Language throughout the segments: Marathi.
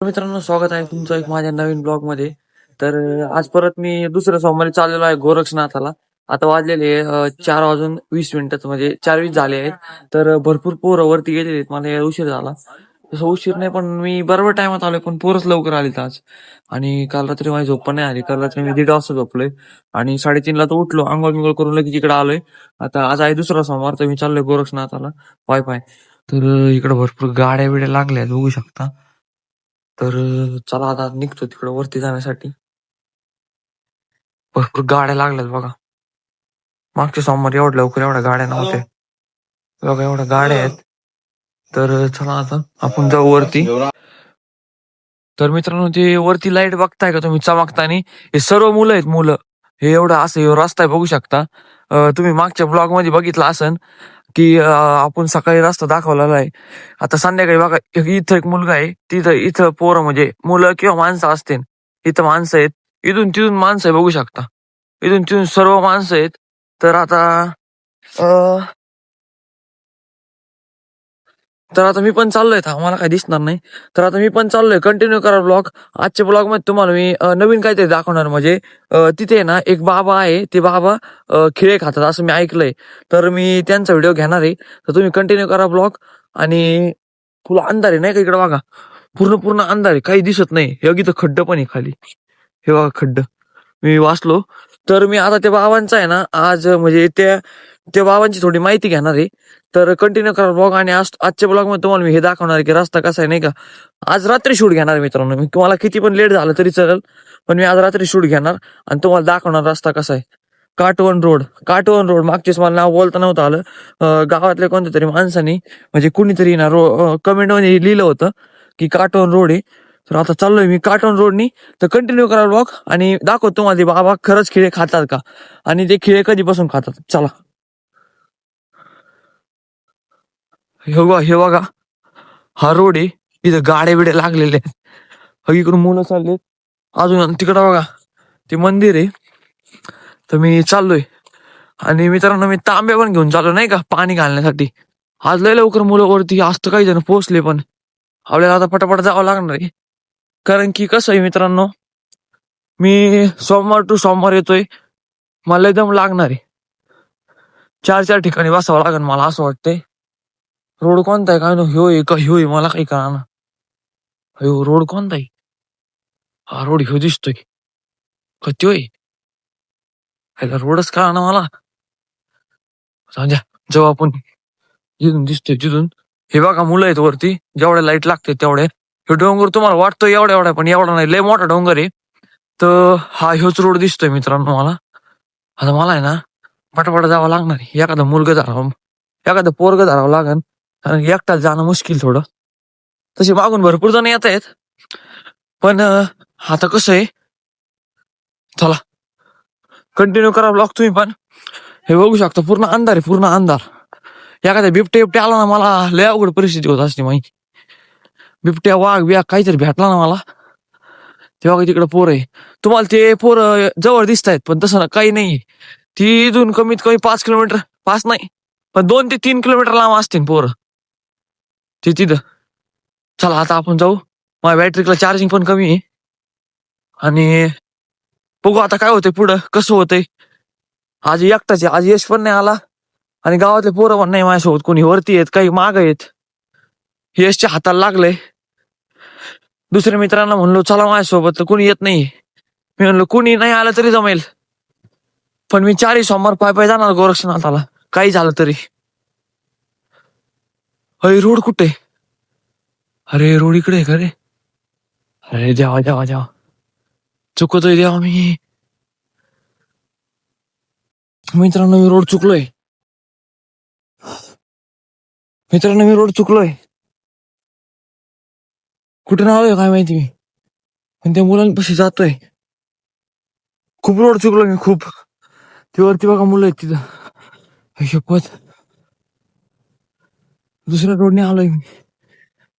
मित्रांनो, स्वागत आहे तुमचं एक माझ्या नवीन ब्लॉग मध्ये. तर आज परत मी दुसऱ्या सोमवारी चाललेलो आहे गोरक्षनाथाला. आता वाजलेले 4:20 म्हणजे 4:20 झाले आहेत. तर भरपूर पोरं वरती गेलेले आहेत. मला यायला उशीर झाला. तसं उशीर नाही, पण मी बरोबर टायमात आलोय, पण पोरच लवकर आलीत आज. आणि काल रात्री माझी झोप पण नाही आली. काल रात्री मी 1:30 वाजता झोपलोय आणि 3:30ला तर उठलो, आंघोळ बिंघोळ करून लगेच इकडे आलोय. आता आज आहे दुसरा सोमवार, तर मी चाललोय गोरक्षनाथाला पाय पाय. तर इकडे भरपूर गाड्या बिड्या लागल्या आहेत, बघू शकता. तर चला आता निघतो तिकडं वरती जाण्यासाठी. भरपूर गाड्या लागल्यात बघा. मागच्या सोमवारी एवढ्या लवकर एवढ्या गाड्या नव्हत्या. बघा एवढ्या गाड्या आहेत. तर चला आता आपण जाऊ वरती. तर मित्रांनो, ते वरती लाईट बघताय का तुम्ही चमकतानी? हे सर्व मुलं आहेत, मुलं. हे एवढं असं हे रस्ता आहे, बघू शकता. तुम्ही मागच्या ब्लॉग मध्ये बघितलं असन की आपण सकाळी रस्ता दाखवलेला आहे. आता संध्याकाळी बघा, इथं एक मुलगा आहे, तिथं इथं पोरं म्हणजे मुलं किंवा माणसं असतील. इथं माणसं आहेत, इथून तिथून माणसं आहे, बघू शकता. इथून तिथून सर्व माणसं आहेत. तर आता अं, तर आता मी पण चाललोय, मला काही दिसणार नाही. तर आता मी पण चाललोय, कंटिन्यू करा ब्लॉग. आजच्या ब्लॉग मध्ये तुम्हाला मी नवीन काहीतरी दाखवणार. म्हणजे तिथे ना एक बाबा आहे, ते बाबा खिळे खातात असं मी ऐकलंय. तर मी त्यांचा व्हिडिओ घेणार आहे. तर तुम्ही कंटिन्यू करा ब्लॉग. आणि फुल अंधार आहे नाही का, इकडे बघा. पूर्ण पूर्ण अंधार आहे, काही दिसत नाही. हे इथं खड्ड पण आहे खाली, हे बघा खड्ड. मी वाचलो. तर मी आता त्या बाबांचा आहे ना, आज म्हणजे त्या बाबांची थोडी माहिती घेणार आहे. तर कंटिन्यू करा ब्लॉग. आणि आजच्या ब्लॉग मध्ये तुम्हाला मी हे दाखवणार आहे की रस्ता कसा आहे नाही का. आज रात्री शूट घेणार आहे मित्रांनो. मी तुम्हाला किती पण लेट झालं तरी चालेल, पण मी आज रात्री शूट घेणार आणि तुम्हाला दाखवणार रस्ता कसा आहे. काटवण रोड मागचीच मला नाव बोलता नव्हतं आलं. गावातल्या कोणत्या तरी माणसानी म्हणजे कुणीतरी ना कमेंट मध्ये लिहिलं होतं की काटवण रोड आहे. तर आता चाललोय मी काटवण रोडनी. तर कंटिन्यू करा ब्लॉग आणि दाखवतो तुम्हाला ते बाबा खरंच खिळे खातात का, आणि ते खिळे कधीपासून खातात. चला, हे बघा हा रोड आहे. इथं गाड्या बिड्या लागलेल्या आहेत. इकडून मुलं चाललेत. अजून तिकडं बघा ते मंदिर आहे. तर मी चाललोय. आणि मित्रांनो, मी तांब्या पण घेऊन चाललो नाही का पाणी घालण्यासाठी. आज लय लवकर मुलं वरती असतं, काही जण पोहोचले, पण आपल्याला आता पटापट जावं लागणार आहे. कारण की कसं आहे मित्रांनो, मी सोमवार टू सोमवार येतोय. मला एकदम लागणार आहे. चार चार ठिकाणी बसावं लागेल मला असं वाटतंय. रोड कोणता आहे काय नो, ह्यो आहे का ह्यो आहे मला काही कळना. ह्यो रोड कोणता आहे? हा रोड ह्यो दिसतोय का त्यो आहे? ह्याला रोडच कळना मला. जाऊ द्या, जाऊ आपण. जिथून दिसतोय तिथून. हे बघा मुलं आहेत वरती, जेवढ्या लाईट लागते तेवढ्या. हे डोंगर तुम्हाला वाटतो एवढा एवढा, पण एवढा नाही, लय मोठा डोंगर आहे. तर हा ह्योच रोड दिसतोय मित्रांनो मला. आता मला आहे ना पटापट जावं लागणार आहे. एखादा मुलगा धरावं, एखादं पोरग धरावं लागन, कारण एकटाच जाणं मुश्किल थोडं. तसे मागून भरपूर जण येत आहेत, पण आता कसं आहे. चला कंटिन्यू करा ब्लॉग तुम्ही पण. हे बघू शकता पूर्ण अंधार आहे, पूर्ण अंधार. एखाद्या बिबट्या आला ना, मला लय अवघड परिस्थिती होत असते माहिती. बिबट्या वाघ बिया काहीतरी भेटला ना मला, तेव्हा तिकडे पोर आहे. तुम्हाला ते पोर जवळ दिसत आहेत, पण तसं ना काही नाही. ती इथून कमीत कमी 5 किलोमीटर, 5 नाही पण 2 ते 3 किलोमीटर लांब असतील पोरं ते तिथं. चला आता आपण जाऊ. माझ्या बॅटरीला चार्जिंग पण कमी आहे. आणि बघू आता काय होतंय पुढं, कसं होतंय. आज एकटाच आहे, आज यश पण नाही आला. आणि गावातले पोरं पण नाही माझ्यासोबत, कोणी वरती आहेत काही माग आहेत. यशच्या हाताला लागलंय. दुसऱ्या मित्रांना म्हणलो चला माझ्यासोबत, तर कोणी येत नाही. मी म्हणलो कोणी नाही आलं तरी जमेल, पण मी 4 सोमवार पाय पाय जाणार गोरक्षनाथाला, काही झालं तरी. अरे रोड कुठे? अरे रोड इकडे आहे का रे? अरे देवा देवा देवा, चुकतोय देवा मी. मित्रांनो, मी रोड चुकलोय. मित्रांनो, मी रोड चुकलोय. कुठे आलोय काय माहिती मी, पण त्या मुलांपाशी जातोय. खूप रोड चुकलोय मी, खूप. ते वरती बघा मुलं आहेत तिथं. हे शपथ, दुसऱ्या रोडने आलोय मी.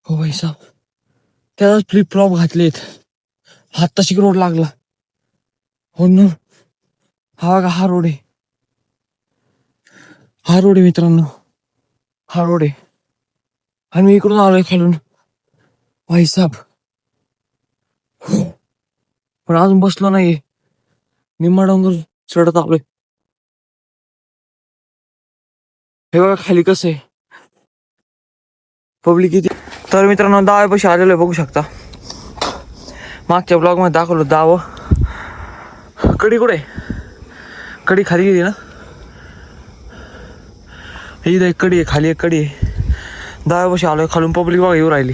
हो भाई साहेब, त्यालाच फ्लिप फ्लॉप घातलेत. हात तशी रोड लागला. हो ना, हा बघा हा रोड आहे. हा रोड आहे मित्रांनो, हा रोड आहे. आणि मी इकडून आलोय खालून. भाई साहेब, पण अजून बसलो नाही. निम्मा डोंगर चढत आलोय. हे बघा खाली कसं आहे, पब्लिक किती. तर मित्रांनो दाव्यापाशी आलेलो आहे, बघू शकता. मागच्या ब्लॉग मध्ये दाखवलं दाव. कडी कुठे? कडी खाली गेली ना. इथं एक कडी आहे, खाली एक कडी आहे. दाव्यापाशी आलोय. खालून पब्लिक बघा येऊ राहिली.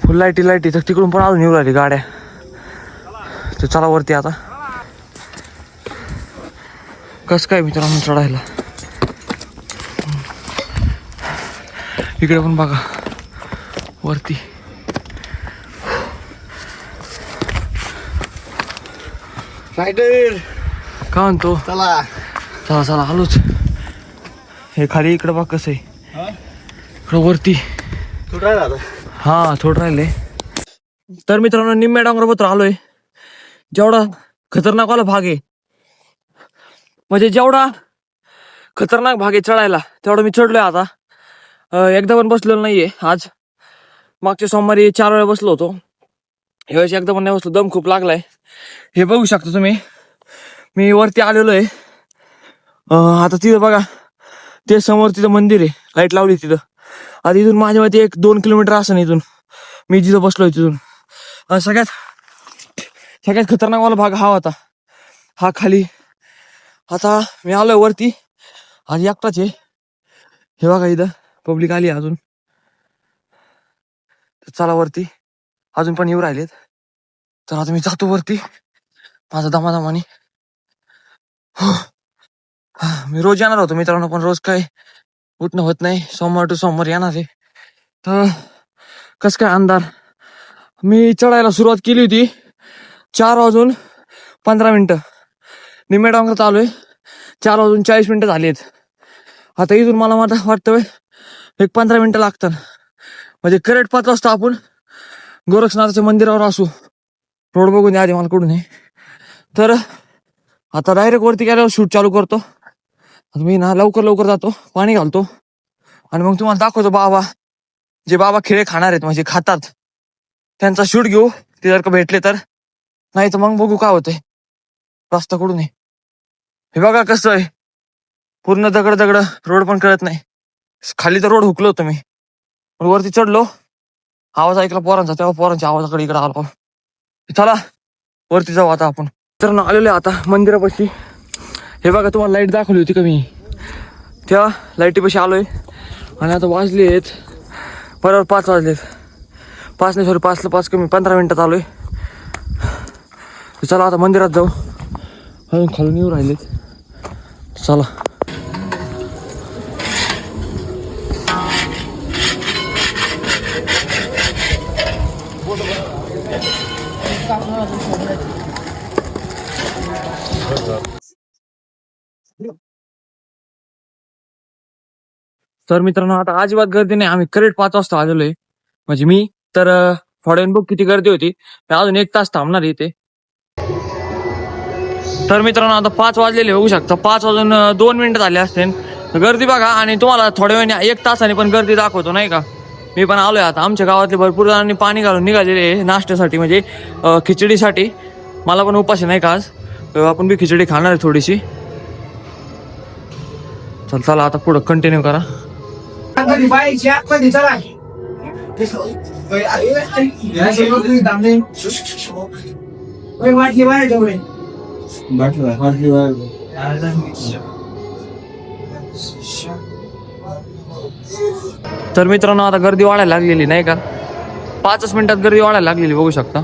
फुल लाईटी तर तिकडून पण अजून येऊ राहिली गाड्या. तर चला वरती आता. कस काय मित्रांनो चढायला. इकडे पण बघा वरती. रायडर काय म्हणतो? चला चला चला आलोच. हे खाली इकडे बघ कसं आहे. इकडं वरती हा थोडं राहिले. तर मित्रांनो निम्म्या डोंगरावर आलोय. जेवढा खतरनाक वाला भाग आहे, म्हणजे जेवढा खतरनाक भाग आहे चढायला, तेवढा मी चढलोय आता. एकदा पण बसलेलो नाहीये आज. मागच्या सोमवारी 4 वेळा बसलो होतो. ह्यावेळेस एकदा पण नाही बसलो. दम खूप लागलाय. हे बघू शकता तुम्ही. मी वरती आलेलो आहे. आता तिथं बघा, ते समोर तिथं मंदिर आहे, लाईट लावली तिथं. आता इथून माझ्या मते 1-2 किलोमीटर असं इथून मी जिथं बसलोय तिथून. सगळ्यात खतरनाक वाला भाग हा होता. हा खाली. आता मी आलोय वरती. आज एकटाच आहे. हे बघा इथं पब्लिक आली अजून. चला वरती. अजून पण येऊ राहिलेत. तर आता मी जातो वरती माझा दमादमाने. मी रोज येणार होतो मित्रांनो, पण रोज काय उठणं होत नाही. सोमवार टू सोमवार येणार आहे. तर कस काय अंधार. मी चढायला सुरुवात केली होती 4:15. निम्म्या डोंगरात आलोय. 4:40 झालेत. आता इथून मला वाटतं एक 15 मिनिटं लागतात. म्हणजे करेक्ट 5 वाजता आपण गोरक्षनाथाच्या मंदिरावर असू. रोड बघून या आधी मला कुठून आहे. तर आता डायरेक्ट वरती गेल्यावर शूट चालू करतो. आता मी ना लवकर जातो, पाणी घालतो आणि मग तुम्हाला दाखवतो बाबा, जे बाबा खिळे खाणार आहेत म्हणजे खातात, त्यांचा शूट घेऊ. ते जर का भेटले तर. नाही तर मग बघू काय होतंय. रस्ता कुठून आहे हे बघा कसं आहे. पूर्ण दगड रोड पण कळत नाही. खाली तर रोड हुकलो होतो मी, पण वरती चढलो. आवाज ऐकला पोरांचा, तेव्हा पोरांच्या आवाजाकडे इकडे आलो. चला वरती जाऊ आता आपण. तर ना आलेलो आता मंदिरापाशी. हे बघा तुम्हाला लाईट दाखवली होती का मी, त्या लाईटीपाशी आलोय. आणि आता वाजले आहेत बरोबर 5 वाजलेत. 5 नाही सॉरी 5 कमी 15 मिनिटात आलोय. चला आता मंदिरात जाऊ. अजून खालून येऊ राहिलेत. चला. तर मित्रांनो आता अजिबात गर्दी नाही. आम्ही करेक्ट 5 वाजता आलेलोय. म्हणजे मी तर फॉरेन बुक किती गर्दी होती. अजून 1 तास थांबणार इथे. तर मित्रांनो आता 5 वाजलेले बघू शकता. 5 वाजून 2 मिनिटं झाले असतील. गर्दी बघा. आणि तुम्हाला थोड्या वेळाने 1 तासाने पण गर्दी दाखवतो नाही का. मी पण आलोय आता. आमच्या गावातले भरपूर जणांनी पाणी घालून निघालेले नाश्त्यासाठी, म्हणजे खिचडीसाठी. मला पण उपास नाही का आज. आपण बी खिचडी खाणार आहे थोडीशी. चला आता पुढं कंटिन्यू करा. तर मित्रांनो आता गर्दी वाढायला लागलेली नाही का. 5 मिनिटात गर्दी वाढायला लागलेली बघू शकता.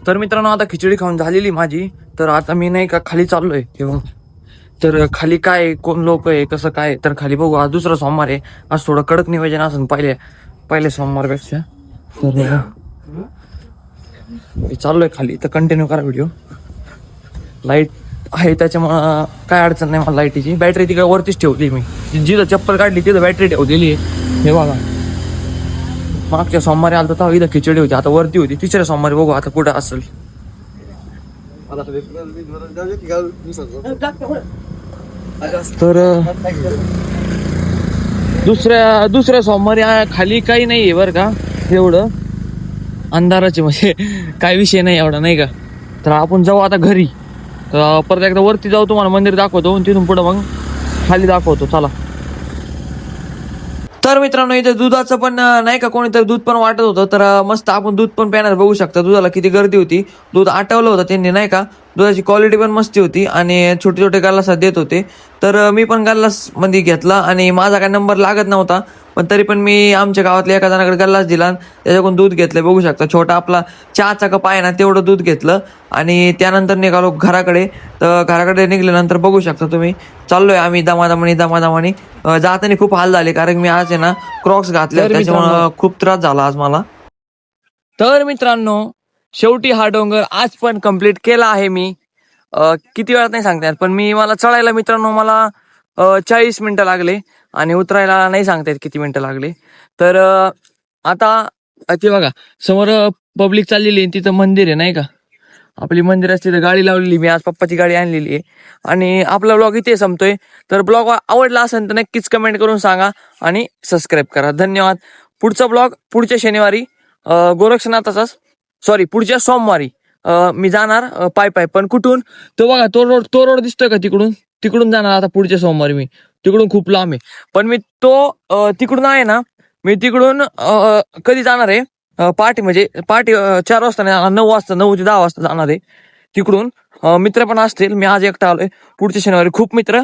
तर मित्रांनो आता खिचडी खाऊन झालेली माझी. तर आता मी नाही का खाली चाललोय तेव्हा. तर खाली काय कोण लोक आहे कसं काय, तर खाली बघू. आज दुसरा सोमवार आहे. आज थोडं कडक नियोजन असेल पहिल्या सोमवारपेक्षा. तर मी चाललोय खाली, तर कंटिन्यू करा व्हिडिओ. लाईट आहे त्याच्यामुळं काय अडचण नाही मला लाईटीची. बॅटरी ती काय वरतीच ठेवली मी, जिथं चप्पल काढली तिथं बॅटरी ठेवलेली आहे. हे बघा, मागच्या सोमवारी आलं तर इथं खिचडी होती, आता वरती होती. तिसऱ्या सोमवारी बघू आता कुठं असेल. तर दुसऱ्या सोमवारी खाली काही नाही आहे बरं का, एवढं अंधाराचे म्हणजे काय विषय नाही एवढा, नाही का. तर आपण जाऊ आता घरी. तर परत एकदा वरती जाऊ, तुम्हाला मंदिर दाखवतो, तिथून पुढं मग खाली दाखवतो. चला. तर मित्रांनो, इथे दुधाचं पण नाही का कोणीतरी दूध पण वाटत होतं. तर मस्त आपण दूध पण पिणार, बघू शकता दुधाला किती गर्दी होती. दूध आटवलं होतं त्यांनी, नाही का. दुधाची क्वालिटी पण मस्त होती आणि छोटे छोटे गल्लासात देत होते. तर मी पण गल्लास मध्ये घेतला आणि माझा काय नंबर लागत नव्हता, पण तरी पण मी आमच्या गावातल्या एका जणाकडे गल्लास दिला, त्याच्याकडून दूध घेतलं. बघू शकता छोटा आपला चहाचा कप आहे ना, तेवढं दूध घेतलं आणि त्यानंतर निघालो घराकडे. तर घराकडे निघाल्यानंतर बघू शकता तुम्ही, चाललोय आम्ही दमादमानी. जाताना खूप हाल झाले, कारण मी आज आहे ना क्रॉक्स घातले, त्याच्यामुळं खूप त्रास झाला आज मला. तर मित्रांनो, शेवटी हा डोंगर आज पण कम्प्लीट केला आहे मी. किती वेळात नाही सांगता येत, पण मला चढायला मित्रांनो मला 40 मिनिटं लागले आणि उतरायला नाही सांगता येत किती मिनिटं लागले. तर आता ते बघा समोर पब्लिक चाललेली आहे, तिथं मंदिर आहे, नाही का. आपली मंदिर असते, तिथं गाडी लावलेली, मी आज पप्पाची गाडी आणलेली आहे. आणि आपला ब्लॉग इथे संपतोय. तर ब्लॉग आवडला असेल तर नक्कीच कमेंट करून सांगा आणि सबस्क्राईब करा. धन्यवाद. पुढचा ब्लॉग पुढच्या शनिवारी गोरक्षनाथाचाच, सॉरी पुढच्या सोमवारी मी जाणार पाय. पण कुठून, तो बघा तो रोड दिसतोय का, तिकडून जाणार आता पुढच्या सोमवारी मी. तिकडून खूप लांब आहे, पण मी तो तिकडून आहे ना, मी तिकडून कधी जाणार आहे, पहाटे 4 वाजता नाही जाणार, 9 वाजता, 9 ते 10 वाजता जाणार आहे तिकडून. मित्र पण असतील, मी आज एकटा आलोय. पुढच्या शनिवारी खूप मित्र,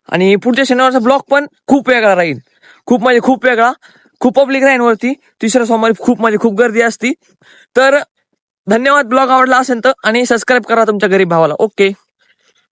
आणि पुढच्या शनिवारचा ब्लॉग पण खूप वेगळा राहील. खूप वेगळा, खूप पब्लिक राहील वरती. तिसऱ्या सोमवारी खूप गर्दी असती. तर धन्यवाद. ब्लॉग आवडला असेल तर आणि सबस्क्राईब करा तुमच्या गरीब भावाला. ओके.